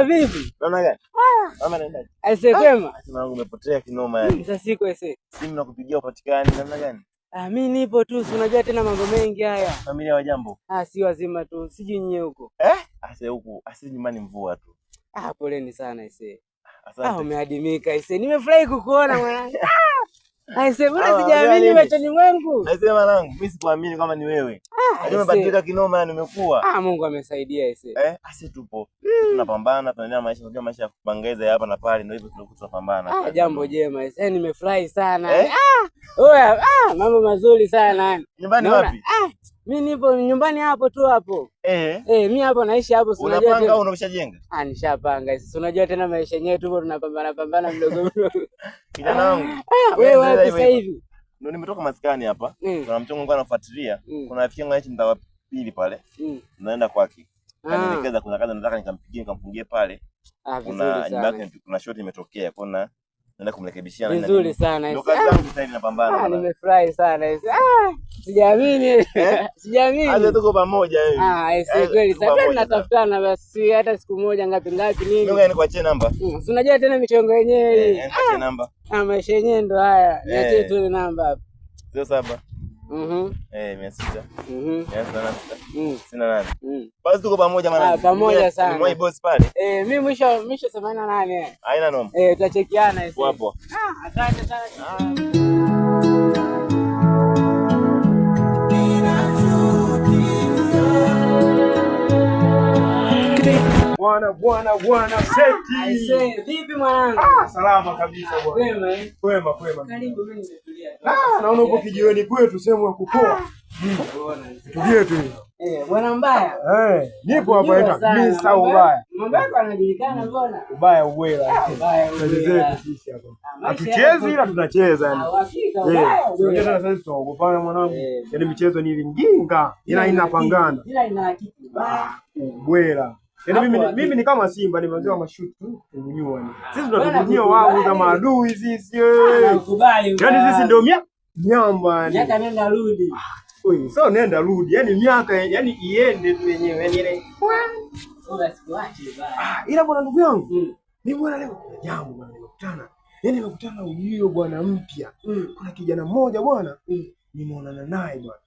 vipi? Naona gani? Mama naenda. Aise kwema. Mwanangu umepotea kinoma yani. Sasa siko aise. Simu nakupigia upatikani namna gani? Mimi nipo tu, si unajua tena mambo mengi haya. Familia wa jambo. Si wazima tu, sijui nyie huko. Ase huku, ase nyumbani mvua tu. Poleni sana aise. Asante. Umeadimika aise. Nimefurahi kukuona mwanangu. Aise, mbona sijaamini machoni mwangu? Aise mwanangu, mimi sikuamini kama ni wewe. Umebadilika kinoma yani umekuwa. Mungu amesaidia aise. Ase tupo. Tunapambana, tunaendelea maisha, unajua maisha ya kupangeza hapa na pale ndio hivyo tunapambana. Jambo jema aise. Nimefurahi sana. Oya, mambo mazuri sana. Nyumbani wapi? Mimi nipo nyumbani hapo tu hapo. Mimi hapo naishi hapo, si unajua tena. Unapanga au umeshajenga? Nishapanga. Si unajua tena maisha yenyewe tupo tunapambana mdogo mdogo. Kijana wangu. Wewe wapi sasa hivi? Ndio nimetoka maskani hapa. Kuna mchongo ngoja nafuatilia. Kuna rafiki yangu anaishi mtaa wa pili pale. Naenda kwake. Nielekeza kuna kazi nataka nikamfungie pale. Kuna nyumba yake kuna shoti imetokea. Kuna naenda kumrekebishia na vizuri sana. Ndio kazi yangu sasa ninapambana. Nimefurahi sana. Sijaamini. Sijaamini. Hata tuko pamoja hivi. Kweli sasa tunatafutana basi hata siku moja ngapi nini. Ngoja nikuachie namba. Si unajua tena michongo yenyewe. Niachie namba. Maisha yenyewe ndo haya. Niachie tu namba hapa. 07 600 sina nani. Basi tuko pamoja maana. Pamoja sana. Ni moi boss pale. Mimi mwisho 88. Haina noma. Tutachekiana hivi. Wapo. Asante sana. Bwana seti. Aise, vipi mwanangu? Salama kabisa bwana. Kwema. Karibu, mimi nimetulia. Naona uko kijiweni kwetu sehemu ya kupoa. Tulie tu. Bwana mbaya. Nipo hapa ita. Mimi sawa ubaya. Mambo yako yanajulikana mbona? Ubaya ubwela. Ubaya sisi hapa. Hatuchezi ila tunacheza yani. Hakika ubaya. Unajua sasa tunaogopana mwanangu. Yaani michezo ni vinginga. Ila inapangana. Ila ina hakika ubaya. Ubwela. Yaani mimi ni kama Simba nimeanza mashuti tu kunyua ni. Sisi tunatunyia wao za maadui sisi. Nakubali. Yaani sisi ndio miamba yani. Miaka nenda rudi. So nenda rudi. Yaani miaka yani iende tu yenyewe. Yaani ile. Sikuache baya. Ila bwana ndugu yangu. Mimi bwana leo jambo bwana nimekutana. Yaani nimekutana ujio bwana mpya. Kuna kijana mmoja bwana. Nimeonana naye bwana.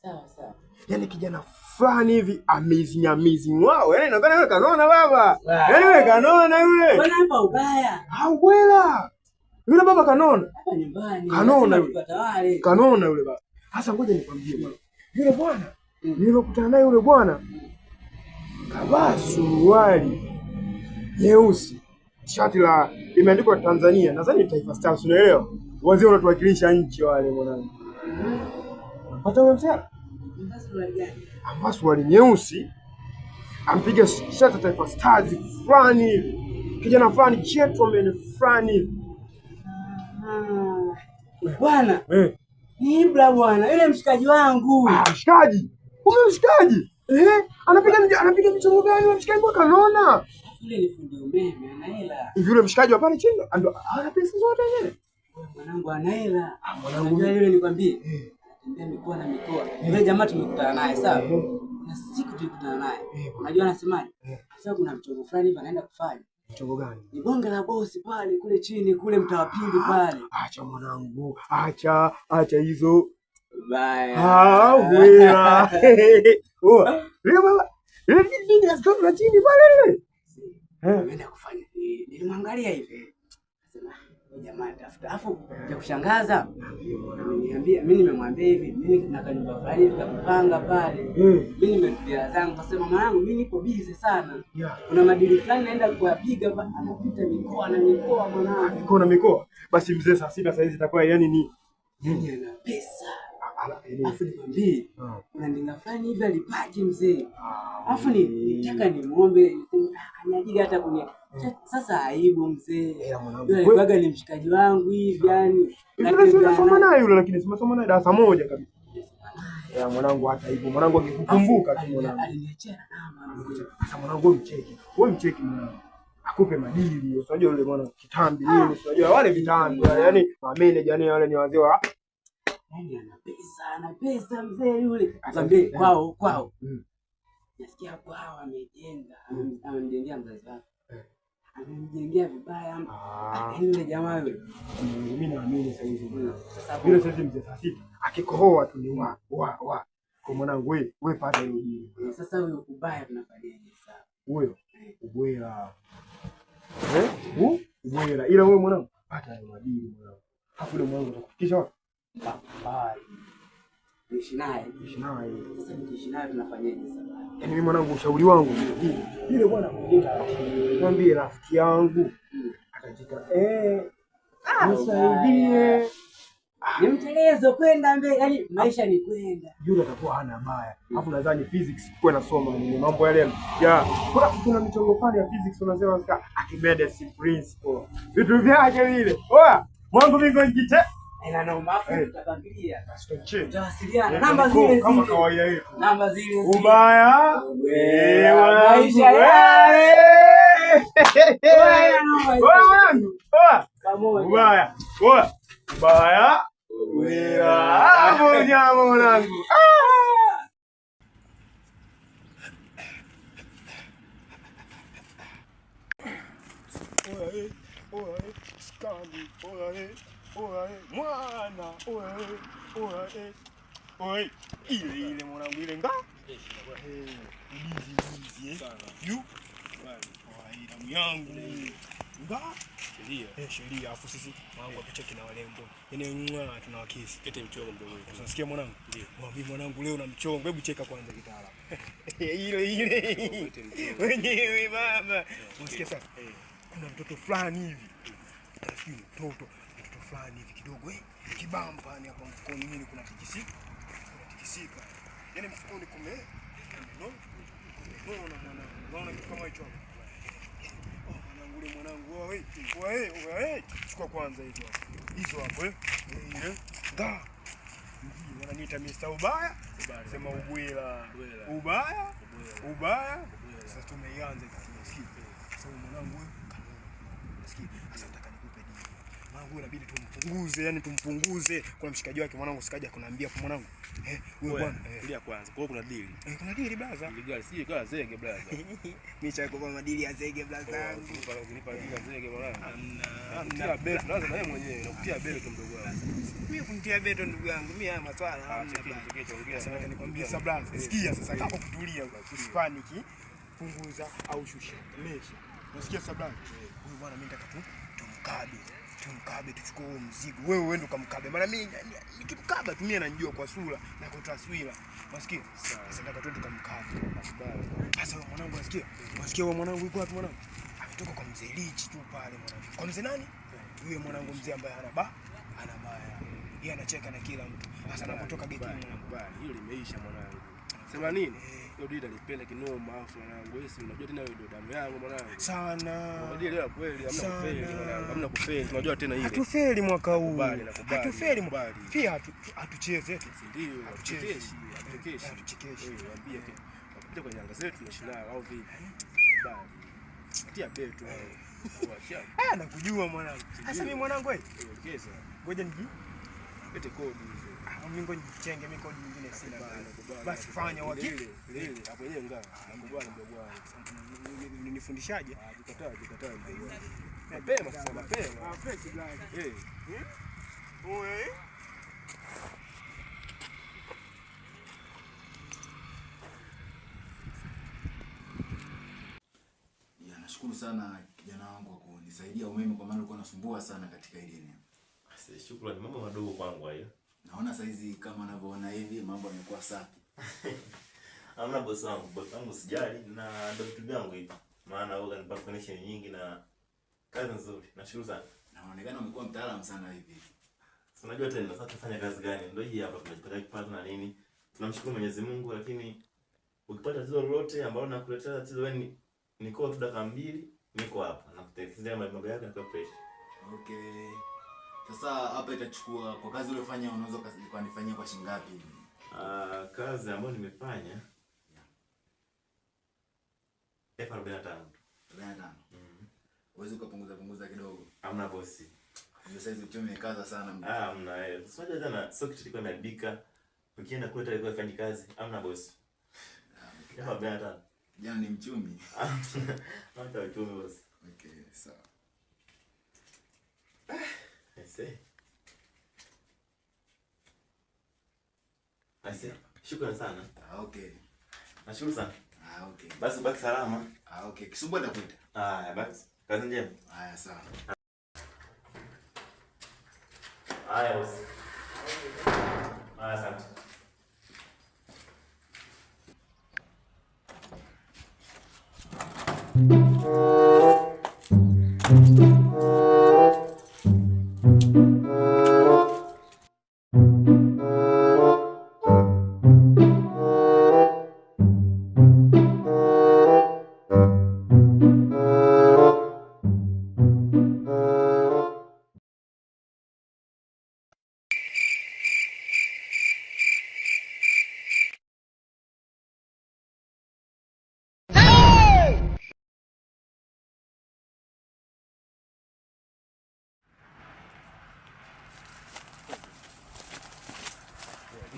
Sawa. Yaani kijana fulani hivi amazing wao. Yaani nadhani wewe kanona baba. Yaani wewe kanona yule. Bwana hapa ubaya. Ubwela. Yule baba kanona. Hapa nyumbani. Kanona yule baba. Sasa ngoja nikwambie bwana. Yule bwana nimekutana naye yule bwana. Kavaa suruali nyeusi. Shati la imeandikwa Tanzania. Nadhani Taifa Stars unaelewa? Wazee wanatuwakilisha nchi wale mwanangu. Unapata wewe msela? Ambao suruali nyeusi ampiga shati Taifa Stars fulani hivi. Kijana fulani gentleman fulani hivi. Bwana. Ni Ibra bwana, yule mshikaji wangu. Mshikaji. Mshikaji. Anapiga michongo gani yule mshikaji kwa kanona? Yule ni fundi umeme, ana hela. Hivi yule mshikaji wa pale chini ndo ana pesa zote yeye. Mwanangu ana hela. Mwanangu yule nikwambie. Anatembea mikoa na mikoa. Yule jamaa tumekutana naye sawa? Na siku tulikutana naye. Unajua anasemaje? Sasa kuna mchongo fulani hivi anaenda kufanya. Mchongo gani? Ni bonge la bosi pale kule chini kule mtaa wa pili pale. Acha mwanangu. Acha hizo. Baya. Wewe. Ile nini ndio chini pale. Ameenda kufanya. Nilimwangalia hivi. Nasema jamaa tafuta. Alafu ya kushangaza. Ameniambia mimi nimemwambia hivi, mimi na kanyumba fulani hivi kapanga pale. Mimi nimetulia zangu kasema mwanangu mimi nipo busy sana. Kuna madili fulani naenda kuyapiga anapita mikoa na mikoa mwanangu. Mikoa. Basi mzee saa 6 saa hizi itakuwa yani ni ana pesa. Alafu nikwambie kuna ndinga fulani hivi alipaki mzee. Alafu nitaka nimuombe aniajiri hata kwenye sasa aibu mzee. Yule alikuwaga ni mshikaji wangu hivi yani. Tunasoma naye yule lakini tumesoma naye darasa moja kabisa. Mwanangu hata hivyo mwanangu akikukumbuka tu mwanangu. Aliniachia namba. Sasa mwanangu mcheki mwanangu. Akupe madili. Unajua yule mwana kitambi nini? Unajua wale vitambi yani mameneja yani wale ni wazee wa yani ana pesa mzee yule. Akamwambia kwao. nasikia bwawa amejenga, amemjengea mzazi wake. Amemjengea vibaya. Yaani yule jamaa yule. Mimi naamini sasa hivi mwanangu. Vile sasa mzee Fasita akikohoa tu ni wa. Kwa mwanangu wewe pata hiyo dini. Sasa huyo ubaya tunafanyaje sasa? Huyo ubwela. Ubwela. Ila wewe mwanangu pata hiyo madini mwanangu. Hapo ndio mwanangu atakufikisha wapi? Bye. Niishi naye. Sasa niishi naye tunafanyaje sasa? Yaani mimi mwanangu ushauri wangu yule bwana kujenga mwambie rafiki yangu atajika nisaidie. Ni mtelezo kwenda mbele, yaani maisha ni kwenda. Yule atakuwa hana baya. Alafu nadhani physics kwa nasoma ni mambo yale ya kuna michongo fani ya physics unasema sika Archimedes principle. Vitu vyake vile. Oya, mwangu mimi ngojite. Ila na umafu tutapangilia. Tutawasiliana. Namba zile kama kawaida yetu. Namba zile. Ubaya. Maisha yale. Ubaya. Ubaya. Nyama mwanangu. Mwana ile mwanangu ile nga damu yangu nga sheria afu sisi mwanangu atucheki na walembo yani tunawakisi kete mchongo mdogo wetu. Unasikia mwanangu? Ndio. Mwambie mwanangu leo na mchongo, hebu cheka kwanza kitaalamu. Ile wenyewe baba. Unasikia sasa? Kuna mtoto fulani hivi. Rafiki mtoto fulani hivi kidogo kibamba ni hapa mfukoni mimi kuna tikisika. Yaani mfukoni unaona kitu kama hicho hapo. Mwanangu wewe chukua kwanza hizo hapo ile da wananiita Mr. Ubaya sema ubaya sasa tumeianza kitu sasa mwanangu wewe nasikia sasa nataka nikupe dini mwanangu inabidi tumpunguze kwa mshikaji wake mwanangu sikaja kuniambia kwa mwanangu wewe bwana kulia kwanza kwa kuna deal kuna deal blaza legal si kwa zege blaza mimi chako kwa madili ya zege blaza yangu kunipa deal ya zege mwanangu amna bet lazima wewe mwenyewe nakutia bet mdogo wangu mimi kunitia bet ndugu yangu mimi haya maswala hamna sasa nataka nikwambie sasa blaza sikia sasa kama kutulia usipaniki punguza au shusha mesha unasikia sasa blaza huyu bwana mimi nataka tumkabe tuchukue huo mzigo wewe uende ukamkabe maana mimi nikimkaba tu mimi ananijua kwa sura na kwa taswira unasikia sasa nataka twende tukamkabe sasa wewe mwanangu unasikia wewe mwanangu yuko wapi mwanangu ametoka kwa mzee Lichi tu pale mwanangu kwa mzee nani yule mwanangu mzee ambaye ana baya yeye anacheka na kila mtu sasa anapotoka geti mwanangu bali hiyo limeisha mwanangu sema nini hiyo dida nipende kinoma afu mwanangu wewe si unajua tena wewe ndio damu yangu mwanangu sana unajua leo kweli hamna kufeli mwanangu hamna kufeli tunajua tena ile hatufeli mwaka huu hatufeli pia hatucheze ndio hatuchekeshi waambie kupita kwenye anga zetu tunashindana au vipi bali tia betu nakujua mwanangu sasa mimi mwanangu wewe ongeza ngoja nipete kodi mimi ngoja nichenge mimi kodi nyingine sina basi fanya wakili lile hapo yenyewe ngao nakubali mdogo wangu nifundishaje jikataa mapema sasa mapema fresh blind nashukuru sana kijana wangu kwa kunisaidia umeme kwa maana ulikuwa unasumbua sana katika ile eneo. Shukrani, mambo madogo kwangu hayo. Naona saizi kama unavyoona hivi mambo yamekuwa safi. Hamna boss wangu sijali na ndio vitu vyangu hivi. Maana wewe unanipa connection nyingi na kazi nzuri. Nashukuru sana. Naonekana umekuwa mtaalamu sana hivi. Unajua tena sasa tufanya kazi gani? Ndio hii hapa tunajipata kipato na nini. Tunamshukuru Mwenyezi Mungu lakini ukipata tatizo lolote ambalo nakuletea tatizo wewe niko tu dakika 2 niko hapa nakutekelezea mambo yako na fresh. Okay. Sasa hapa itachukua kwa kazi uliyofanya unaweza kunifanyia kwa shilingi ngapi hivi? Kazi ambayo nimefanya 45. 45. Uweze kupunguza kidogo. Hamna bosi. Ndio saizi uchumi kaza sana mimi. Hamna wewe. Sasa jana socket ilikuwa imeharibika. Ukienda kule ilikuwa ifanye kazi. Hamna bosi. Kama beta. Jana ni mchumi. Hata uchumi boss. Okay, sawa. Aise. Shukrani sana. Okay. Nashukuru sana. Okay. Basi baki salama. Okay. Kisumbua nitakuita. Basi. Kazi njema. Sawa. Boss. Asante.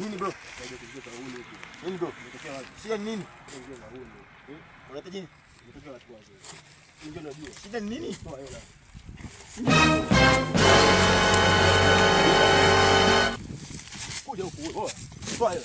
Nini bro? Nini bro? Shida ni nini? Unataka nini? Shida ni nini? Kuja huku wewe. Toa hela.